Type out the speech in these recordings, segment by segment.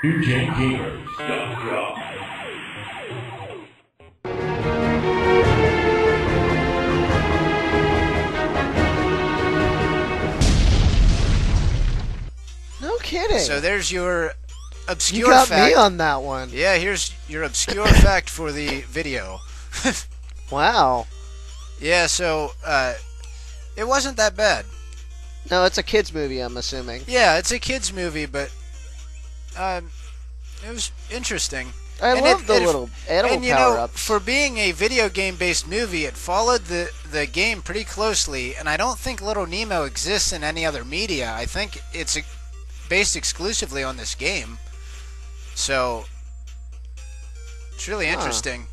NewGenGamers.com. No kidding. So there's your obscure you got fact. me on that one. Yeah, here's your obscure fact for the video. Wow. Yeah, so it wasn't that bad. No, it's a kids movie, I'm assuming. Yeah, it's a kids movie, but it was interesting. I love the little animal and you power-ups. know, for being a video game-based movie, it followed the game pretty closely, and I don't think Little Nemo exists in any other media. I think it's based exclusively on this game. So it's really interesting.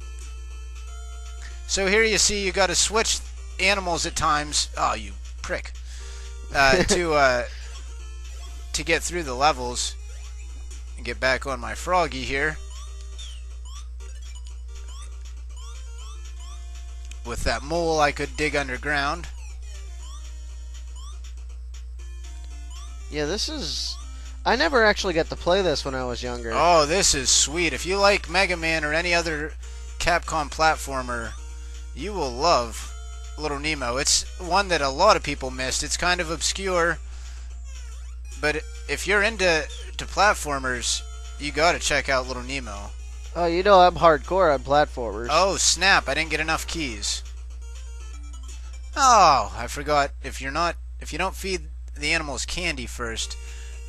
So here you see you got to switch animals at times. Oh, you prick! To get through the levels and get back on my froggy here. With that mole, I could dig underground. Yeah, this is... I never actually got to play this when I was younger. Oh, this is sweet. If you like Mega Man or any other Capcom platformer, you will love Little Nemo. It's one that a lot of people missed. It's kind of obscure, but if you're into platformers, you gotta check out Little Nemo. Oh, you know I'm hardcore on platformers. Oh, snap. I didn't get enough keys. Oh, I forgot. If you don't feed the animals candy first,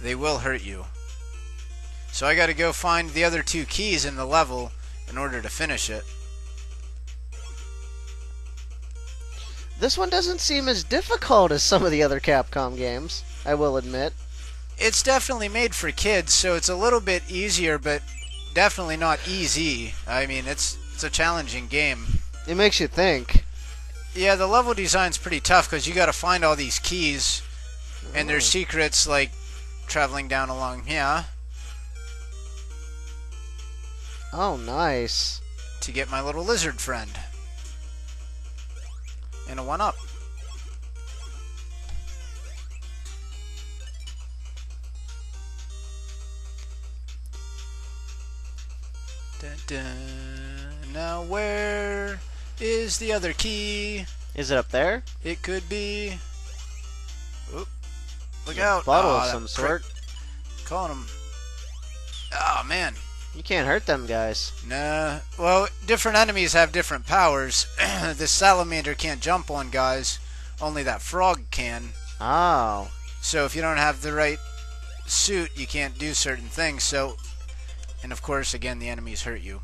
they will hurt you. So I gotta go find the other 2 keys in the level in order to finish it. This one doesn't seem as difficult as some of the other Capcom games, I will admit. It's definitely made for kids, so it's a little bit easier, but definitely not easy. I mean, it's a challenging game. It makes you think. Yeah, the level design's pretty tough because you got to find all these keys, and there's secrets like traveling down along here. Oh, nice. To get my little lizard friend. And a 1-up. Dun, dun. Now where is the other key? Is it up there? It could be. Oop. Look out. Bottle Oh, of that some prick. sort. Calling him. Oh, man. You can't hurt them guys. Nah. Well, different enemies have different powers. This salamander can't jump on guys. Only that frog can. Oh. So if you don't have the right suit, you can't do certain things. So, and of course, again, the enemies hurt you.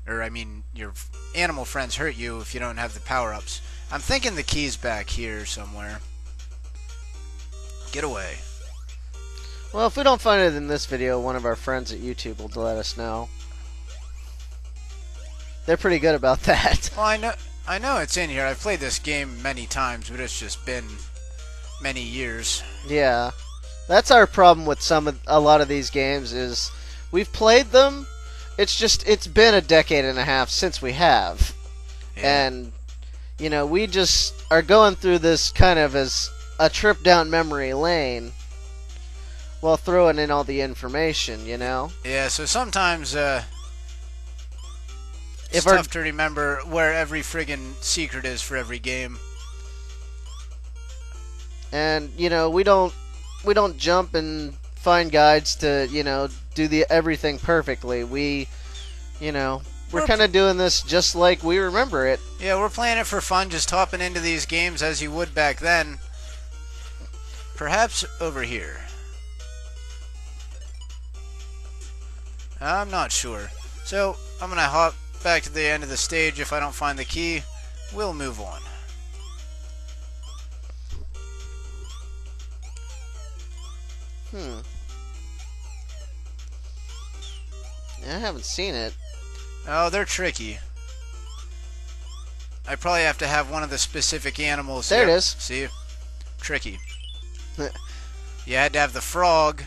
Or, I mean, your animal friends hurt you if you don't have the power-ups. I'm thinking the key's back here somewhere. Get away. Well, if we don't find it in this video, one of our friends at YouTube will let us know. They're pretty good about that. Well, I know it's in here. I've played this game many times, but it's just been many years. Yeah. That's our problem with a lot of these games is we've played them. It's been a decade and a half since we have. Yeah. And you know, we just are going through this kind of as a trip down memory lane while throwing in all the information, you know? Yeah, so sometimes it's tough to remember where every friggin' secret is for every game. And, you know, we don't jump and find guides to, you know, do everything perfectly. We're kind of doing this just like we remember it. Yeah, we're playing it for fun, just hopping into these games as you would back then. Perhaps over here. I'm not sure. So, I'm going to hop back to the end of the stage. If I don't find the key, we'll move on. I haven't seen it. Oh, they're tricky. I probably have to have one of the specific animals. There here. it is. See? Tricky. You had to have the frog,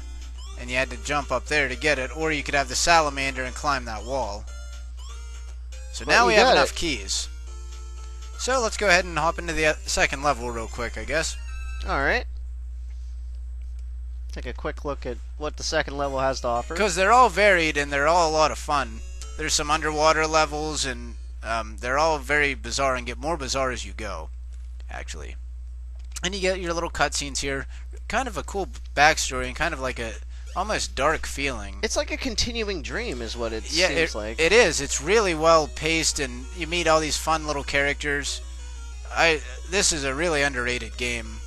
and you had to jump up there to get it, or you could have the salamander and climb that wall. So now we have enough keys. So let's go ahead and hop into the second level real quick, I guess. Alright. Take a quick look at what the second level has to offer. Because they're all varied and they're all a lot of fun. There's some underwater levels, and they're all very bizarre and get more bizarre as you go, actually. And you get your little cutscenes here. Kind of a cool backstory and kind of like a almost dark feeling. It's like a continuing dream is what it seems like. It is. It's really well paced, and you meet all these fun little characters. This is a really underrated game.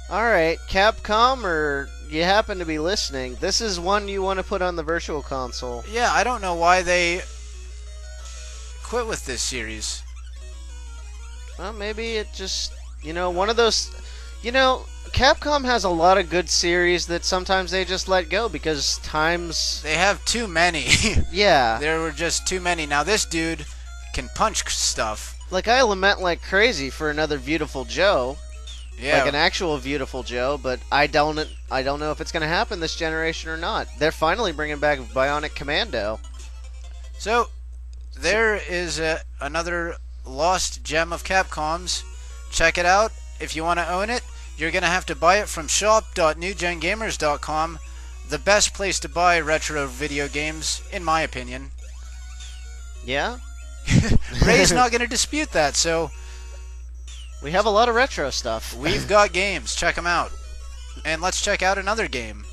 Alright, Capcom, or you happen to be listening, this is one you want to put on the Virtual Console. Yeah, I don't know why they quit with this series. Well, maybe it just, one of those... Capcom has a lot of good series that sometimes they just let go because times... They have too many. Yeah. There were just too many. Now this dude can punch stuff. Like, I lament like crazy for another Beautiful Joe. Yeah. Like an actual Beautiful Joe, but I don't know if it's going to happen this generation or not. They're finally bringing back Bionic Commando. So, there is another lost gem of Capcom's. Check it out. If you want to own it, you're going to have to buy it from shop.newgengamers.com. The best place to buy retro video games, in my opinion. Yeah? Ray's not going to dispute that, so... We have a lot of retro stuff. We've got games. Check them out. And let's check out another game.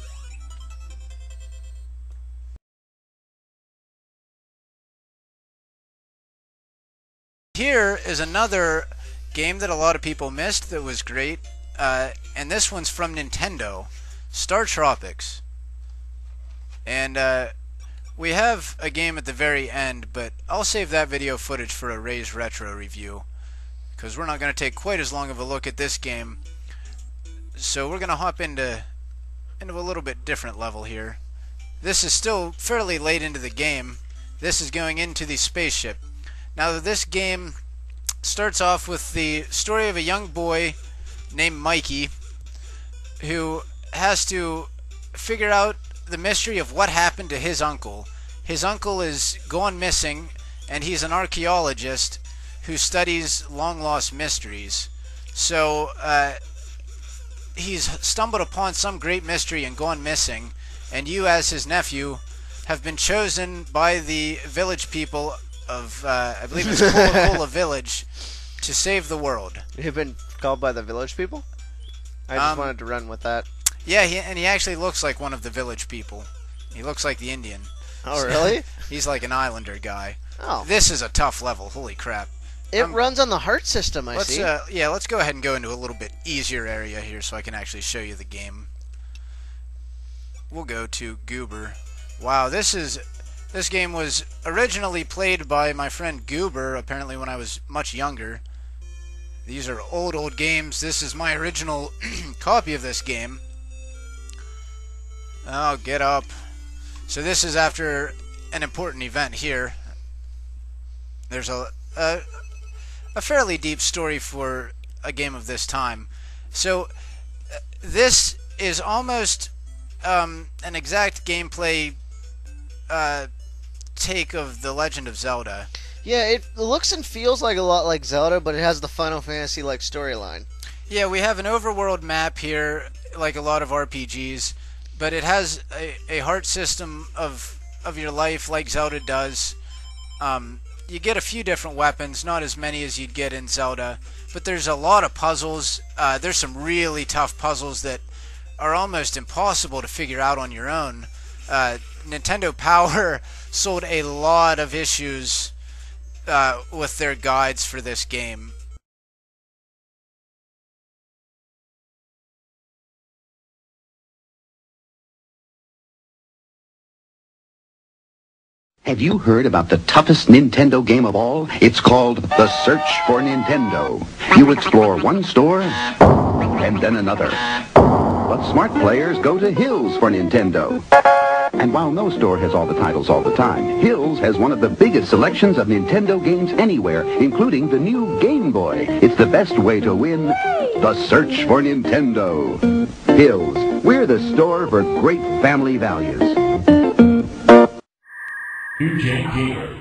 Here is another game that a lot of people missed that was great. And this one's from Nintendo. Star Tropics. And we have a game at the very end, but I'll save that video footage for a Ray's Retro review, because we're not going to take quite as long of a look at this game. So we're going to hop into a little bit different level here. This is still fairly late into the game. This is going into the spaceship. Now this game starts off with the story of a young boy named Mikey who has to figure out the mystery of what happened to his uncle. His uncle is gone missing, and he's an archaeologist who studies long-lost mysteries. So he's stumbled upon some great mystery and gone missing, and you as his nephew have been chosen by the village people of, I believe it's Cola Village, to save the world. You've been called by the village people? I just wanted to run with that. Yeah, and he actually looks like one of the village people. He looks like the Indian. Oh, really? He's like an islander guy. Oh. This is a tough level. Holy crap. It runs on the heart system, I see. Yeah, let's go ahead and go into a little bit easier area here so I can actually show you the game. We'll go to Goober. Wow, this game was originally played by my friend Goober, apparently when I was much younger. These are old games. This is my original copy of this game. Oh, get up. So this is after an important event here. There's a fairly deep story for a game of this time. So this is almost an exact gameplay take of The Legend of Zelda. Yeah, it looks and feels like a lot like Zelda, but it has the Final Fantasy-like storyline. Yeah, we have an overworld map here, like a lot of RPGs, but it has a heart system of your life like Zelda does. You get a few different weapons, not as many as you'd get in Zelda, but there's a lot of puzzles. There's some really tough puzzles that are almost impossible to figure out on your own. Nintendo Power sold a lot of issues with their guides for this game. Have you heard about the toughest Nintendo game of all? It's called The Search for Nintendo. You explore one store and then another. But smart players go to Hills for Nintendo. And while no store has all the titles all the time, Hills has one of the biggest selections of Nintendo games anywhere, including the new Game Boy. It's the best way to win The Search for Nintendo. Hills, we're the store for great family values. New Gen Gamer.